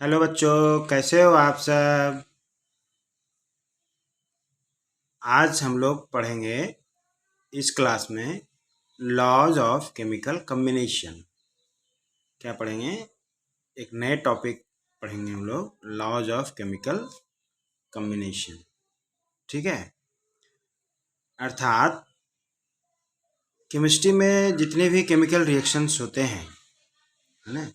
Hello बच्चों, कैसे हो आप सब। आज हम लोग पढ़ेंगे इस क्लास में लॉज ऑफ केमिकल कम्बिनेशन। क्या पढ़ेंगे? एक नए टॉपिक पढ़ेंगे हम लोग, लॉज ऑफ केमिकल कम्बिनेशन। ठीक है। अर्थात केमिस्ट्री में जितने भी केमिकल रिएक्शंस होते हैं, है ना।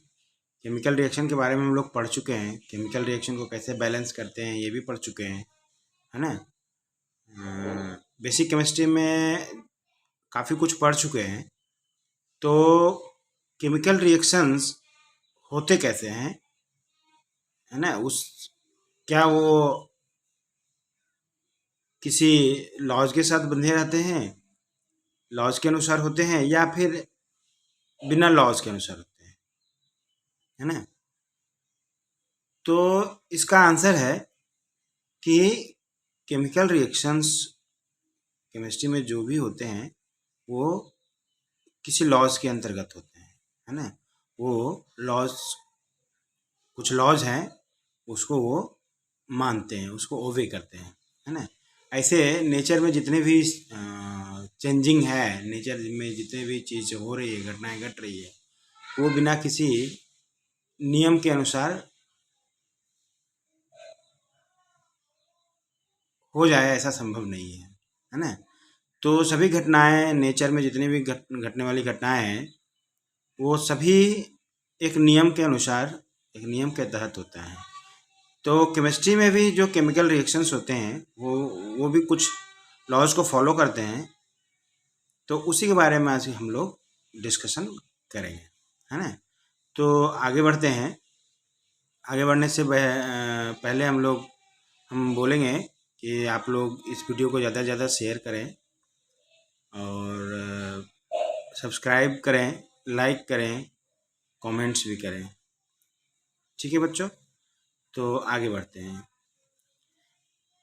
केमिकल रिएक्शन के बारे में हम लोग पढ़ चुके हैं। केमिकल रिएक्शन को कैसे बैलेंस करते हैं ये भी पढ़ चुके हैं, है ना। बेसिक केमिस्ट्री में काफ़ी कुछ पढ़ चुके हैं। तो केमिकल रिएक्शंस होते कैसे हैं, है ना। उस क्या वो किसी लॉज के साथ बंधे रहते हैं, लॉज के अनुसार होते हैं, या फिर बिना लॉज के अनुसार होते हैं, है ना। तो इसका आंसर है कि केमिकल रिएक्शंस केमिस्ट्री में जो भी होते हैं वो किसी लॉज के अंतर्गत होते हैं, है ना। वो लॉज, कुछ लॉज हैं, उसको वो मानते हैं, उसको ओबे करते हैं, है ना। ऐसे नेचर में जितने भी चेंजिंग है, नेचर में जितने भी चीज़ हो रही है, घटनाएं घट रही है, वो बिना किसी नियम के अनुसार हो जाए ऐसा संभव नहीं है ना। तो सभी घटनाएं, नेचर में जितनी भी घटने वाली घटनाएं हैं, वो सभी एक नियम के अनुसार, एक नियम के तहत होता है। तो केमिस्ट्री में भी जो केमिकल रिएक्शंस होते हैं वो भी कुछ लॉज को फॉलो करते हैं। तो उसी के बारे में आज हम लोग डिस्कशन करेंगे, है ना। तो आगे बढ़ते हैं। आगे बढ़ने से पहले हम बोलेंगे कि आप लोग इस वीडियो को ज़्यादा से ज़्यादा शेयर करें और सब्सक्राइब करें, लाइक करें, कमेंट्स भी करें। ठीक है बच्चों, तो आगे बढ़ते हैं।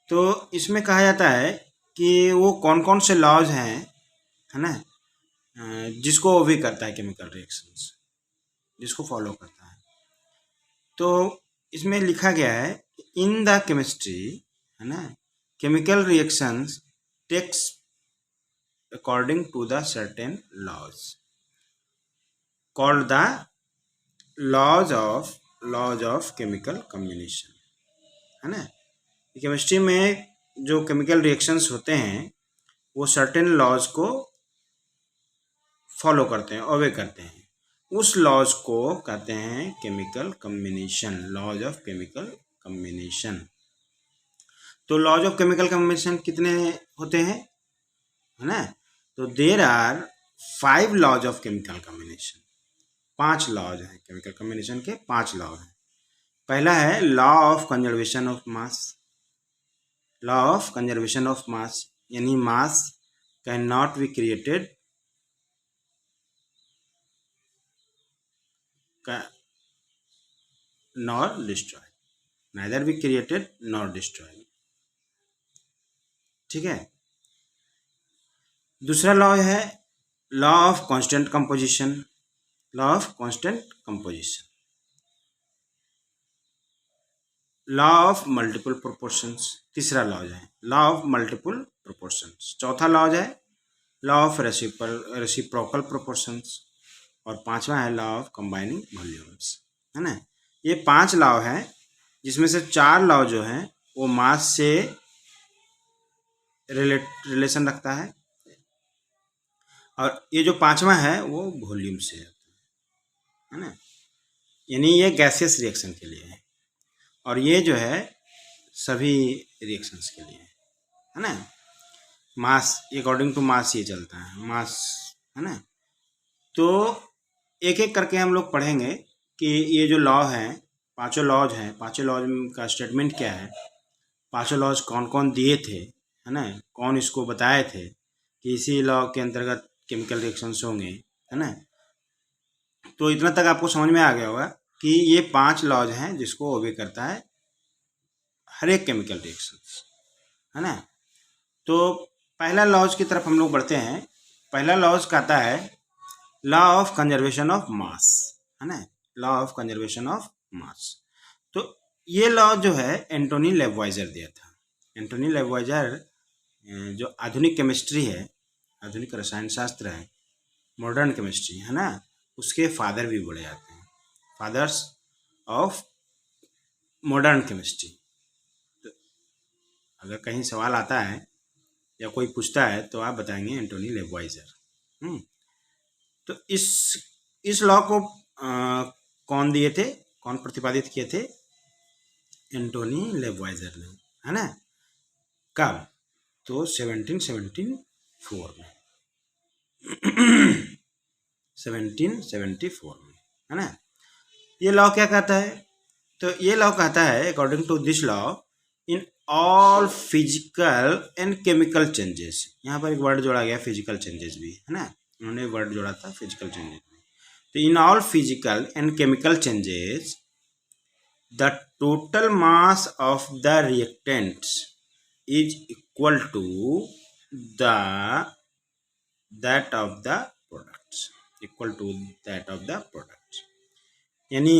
तो इसमें कहा जाता है कि वो कौन कौन से लॉज हैं, है ना, जिसको वो भी करता है केमिकल रिएक्शंस, जिसको फॉलो करता है। तो इसमें लिखा गया है इन द केमिस्ट्री, है ना, chemical reactions takes according to the certain laws called the laws of chemical combination, है ना। केमिस्ट्री में जो केमिकल रिएक्शंस होते हैं वो सर्टेन लॉज को फॉलो करते हैं, ओबे करते हैं। उस लॉज को कहते हैं chemical combination, laws of chemical combination. तो लॉज ऑफ केमिकल कम्बिनेशन कितने होते हैं, है ना। तो there are 5 laws of chemical combination. 5 laws हैं केमिकल कम्बिनेशन के, 5 लॉ हैं। पहला है law of conservation of mass. Law of conservation of mass यानी mass can not be created nor destroyed, neither be created nor destroyed। ठीक है। दूसरा law है law of constant composition. Law of constant composition. Law of multiple proportions तीसरा law है, law of multiple proportions. चौथा law है law of reciprocal proportions. और पांचवा है लॉ ऑफ कंबाइनिंग वॉल्यूम्स, है ना। ये 5 लॉ है, जिसमें से 4 लॉ जो है वो मास से रिलेशन रखता है, और ये जो 5वां है वो वॉल्यूम से है ना। यानी ये गैसियस रिएक्शन के लिए है, और ये जो है सभी रिएक्शंस के लिए है ना। मास अकॉर्डिंग टू मास ये चलता है, मास, है ना। तो एक एक करके हम लोग पढ़ेंगे कि ये जो लॉ है, पांचों लॉज हैं, पांचों लॉज का स्टेटमेंट क्या है, पांचों लॉज कौन कौन दिए थे, है ना, कौन इसको बताए थे कि इसी लॉ के अंतर्गत केमिकल रिएक्शंस होंगे, है ना। तो इतना तक आपको समझ में आ गया होगा कि ये 5 लॉज हैं जिसको ओबे करता है हर एक केमिकल रिएक्शंस, है ना। तो पहला लॉज की तरफ हम लोग बढ़ते हैं। पहला लॉज कहता है लॉ ऑफ कंजर्वेशन ऑफ मास, है ना, लॉ ऑफ कंजर्वेशन ऑफ मास। तो ये लॉ जो है एंटोनी लेवॉइजर दिया था। एंटोनी लेवॉइजर जो आधुनिक केमिस्ट्री है, आधुनिक रसायन शास्त्र है, मॉडर्न केमिस्ट्री है ना, उसके फादर भी बोले जाते हैं, फादर्स ऑफ मॉडर्न केमिस्ट्री। तो अगर कहीं सवाल आता है या कोई पूछता है तो आप बताएंगे एंटोनी लेवॉइजर। तो इस लॉ को कौन दिए थे, कौन प्रतिपादित किए थे? एंटोनी लेवॉइजर ने, है ना। कब? तो 1774 में 1774 में, है ना। ये लॉ क्या कहता है? तो ये लॉ कहता है according to this law in all physical and chemical changes. यहाँ पर एक वर्ड जोड़ा गया फिजिकल चेंजेस भी, है ना, उन्होंने वर्ड जोड़ा था फिजिकल चेंजेस। तो इन all physical and chemical changes the total mass of the reactants is equal to that of the products, equal to that of the products। यानी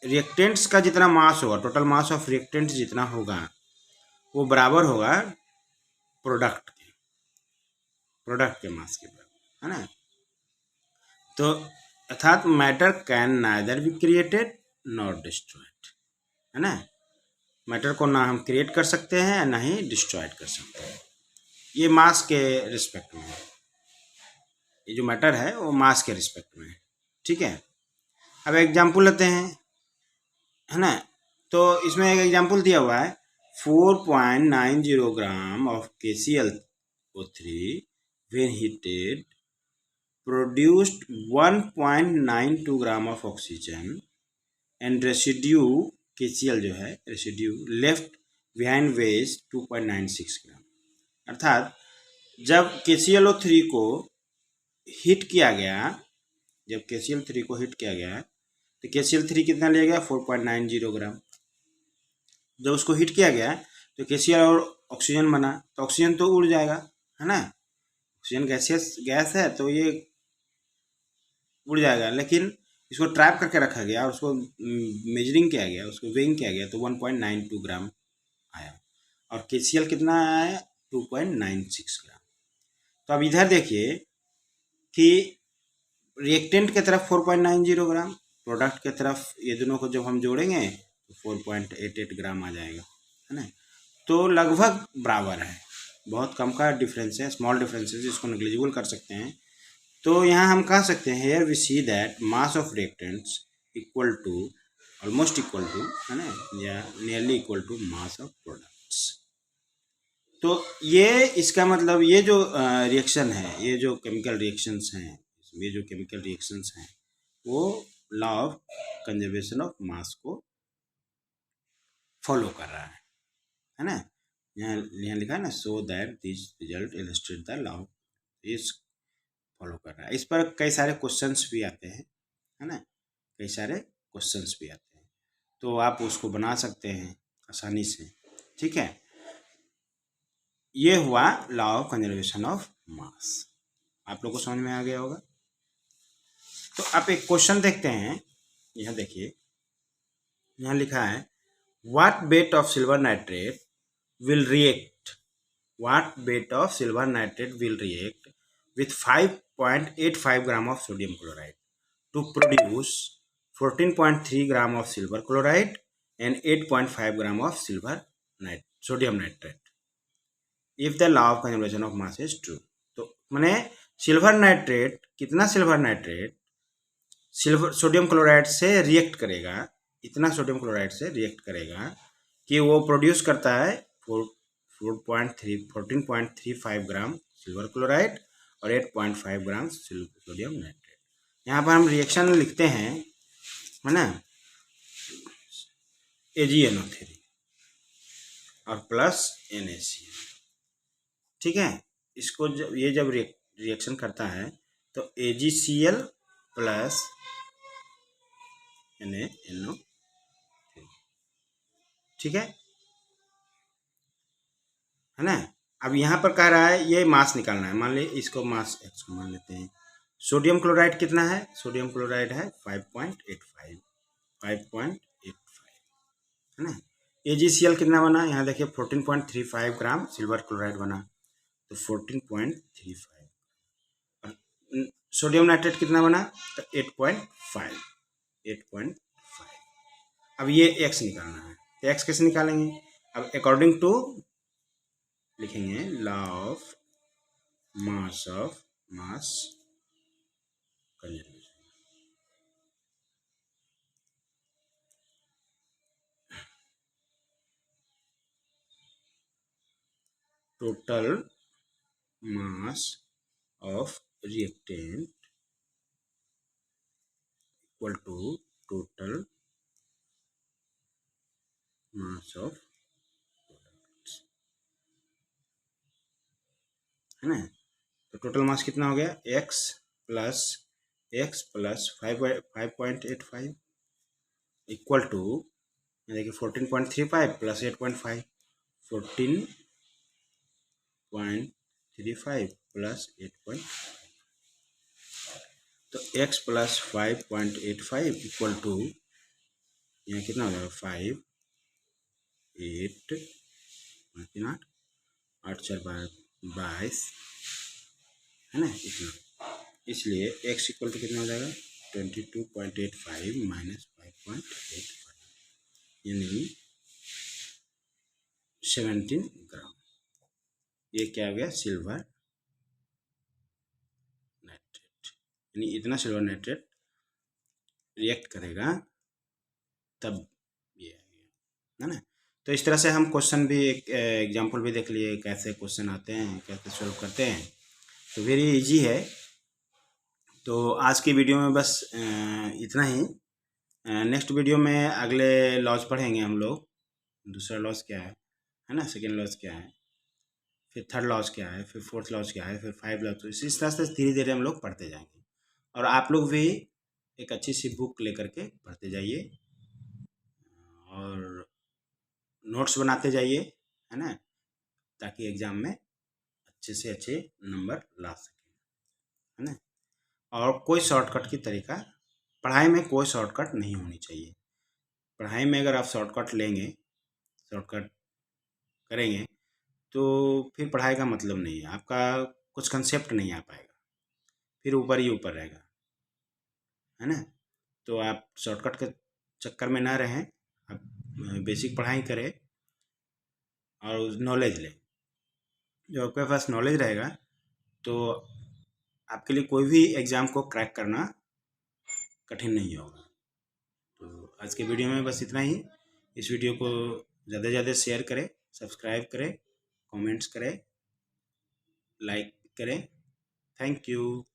रिएक्टेंट्स का जितना मास होगा, टोटल मास ऑफ रिएक्टेंट्स जितना होगा वो बराबर होगा प्रोडक्ट के मास के बराबर, है ना। तो अर्थात matter can neither be created not destroyed, है ना। मैटर को ना हम क्रिएट कर सकते हैं ना ही डिस्ट्रॉयड कर सकते हैं। ये मास के रिस्पेक्ट में है, ये जो मैटर है वो मास के रिस्पेक्ट में है, ठीक है। अब एग्जाम्पल लेते हैं, है ना। तो इसमें एक एग्जाम्पल दिया हुआ है 4.90 gram of KClO3 when heated produced 1.92 gram of oxygen and residue KCl जो है रेसिड्यू लेफ्ट बिहाइंड वेस्ट 2.96 ग्राम। अर्थात जब KClO3 को हीट किया गया, जब KCl3 को हीट किया गया तो KCl3 कितना लिया गया? 4.90 ग्राम। जब उसको हीट किया गया तो KCl और ऑक्सीजन बना, तो ऑक्सीजन तो उड़ जाएगा, है ना। ऑक्सीजन गैस है तो ये उड़ जाएगा, लेकिन इसको ट्रैप करके रखा गया और उसको मेजरिंग किया गया, उसको वेइंग किया गया तो 1.92 ग्राम आया और KCl कितना आया? 2.96 ग्राम। तो अब इधर देखिए कि रिएक्टेंट की तरफ 4.90 ग्राम, प्रोडक्ट की तरफ ये दोनों को जब हम जोड़ेंगे तो 4.88 ग्राम आ जाएगा, है ना। तो लगभग बराबर है, बहुत कम का डिफरेंस है, स्मॉल डिफरेंस है जिसको नेग्लिजिबल कर सकते हैं। तो यहाँ हम कह सकते हैं here we see that mass of reactants equal to almost equal to, है ना, या nearly equal to mass of products. तो ये इसका मतलब ये जो रिएक्शन है, ये जो केमिकल रिएक्शंस हैं, ये जो केमिकल रिएक्शंस हैं वो लॉ ऑफ कंजर्वेशन ऑफ मास को फॉलो कर रहा है ना। यहाँ लिखा है ना, so that this result illustrate the law इस फॉलो कर रहा है। इस पर कई सारे क्वेश्चंस भी आते हैं, है ना, कई सारे क्वेश्चंस भी आते हैं, तो आप उसको बना सकते हैं आसानी से, ठीक है। ये हुआ लॉ ऑफ कंजर्वेशन ऑफ मास, आप लोग को समझ में आ गया होगा। तो आप एक क्वेश्चन देखते हैं, यहाँ देखिए, यहाँ लिखा है what weight of silver nitrate will react, what weight of silver nitrate will react with 5.85 gram of sodium chloride to produce 14.3 gram of silver chloride and 8.5 gram of sodium nitrate if the law of conservation of mass is true। तो माने silver nitrate, कितना silver nitrate sodium chloride से react करेगा, इतना sodium chloride से react करेगा कि वो प्रोड्यूस करता है 14.35 ग्राम सिल्वर क्लोराइड और 8.5 ग्राम सोडियम नाइट्रेट। यहाँ पर हम रिएक्शन लिखते हैं, है ना, AgNO3 और प्लस NaCl, ठीक है। इसको जब रिएक्शन करता है तो AgCl प्लस NaNO3, ठीक है ना। अब यहाँ पर कह रहा है ये मास निकालना है, मान लीजिए इसको मास X को मान लेते हैं। सोडियम क्लोराइड कितना है? सोडियम क्लोराइड है 5.85, है ना। AgCl कितना बना, यहाँ देखिए 14.35 ग्राम सिल्वर क्लोराइड बना, तो 14.35। और सोडियम नाइट्रेट कितना बना, तो 8.5। अब ये x निकालना है, तो x कैसे निकालेंगे, अब अकॉर्डिंग टू लिखेंगे law of mass conservation. Total mass of reactant equal to total mass of products, है ना। तो टोटल मास कितना हो गया, x प्लस 5.85 इक्वल टू, देखिए 14.35 प्लस 8.5, 14.35 प्लस 8.5, तो x प्लस 5.85 इक्वल टू, यहाँ कितना हो जाएगा 5, 8, 8 4 22, है ना, इतना। इसलिए x इक्वल टू कितना हो जाएगा 22.85 माइनस 5.85, यानी 17 ग्राम। ये क्या हो गया, सिल्वर नाइट्रेट, यानी इतना सिल्वर नाइट्रेट रिएक्ट करेगा तब ये आ गया, है ना। तो इस तरह से हम क्वेश्चन भी, एक एग्जाम्पल भी देख लिए कैसे क्वेश्चन आते हैं, कैसे सॉल्व करते हैं, तो वेरी इजी है। तो आज की वीडियो में बस इतना ही। नेक्स्ट वीडियो में अगले लॉज पढ़ेंगे हम लोग, दूसरा लॉज क्या है ना, सेकेंड लॉज क्या है, फिर थर्ड लॉज क्या है, फिर फोर्थ लॉज क्या है, फिर 5 लॉज। तो इस तरह से धीरे धीरे हम लोग पढ़ते जाएंगे, और आप लोग भी एक अच्छी सी बुक लेकर के पढ़ते जाइए और नोट्स बनाते जाइए, है ना, ताकि एग्ज़ाम में अच्छे से अच्छे नंबर ला सकें, है ना। और कोई शॉर्टकट की तरीका, पढ़ाई में कोई शॉर्टकट नहीं होनी चाहिए। पढ़ाई में अगर आप शॉर्टकट लेंगे, शॉर्टकट करेंगे, तो फिर पढ़ाई का मतलब नहीं है, आपका कुछ कंसेप्ट नहीं आ पाएगा, फिर ऊपर ही ऊपर रहेगा, है ना। तो आप शॉर्टकट के चक्कर में ना रहें, आप बेसिक पढ़ाई करें और नॉलेज लें। जो आपके पास नॉलेज रहेगा तो आपके लिए कोई भी एग्ज़ाम को क्रैक करना कठिन नहीं होगा। तो आज के वीडियो में बस इतना ही। इस वीडियो को ज़्यादा से ज़्यादा शेयर करें, सब्सक्राइब करें, कमेंट्स करें, लाइक करें। Thank you.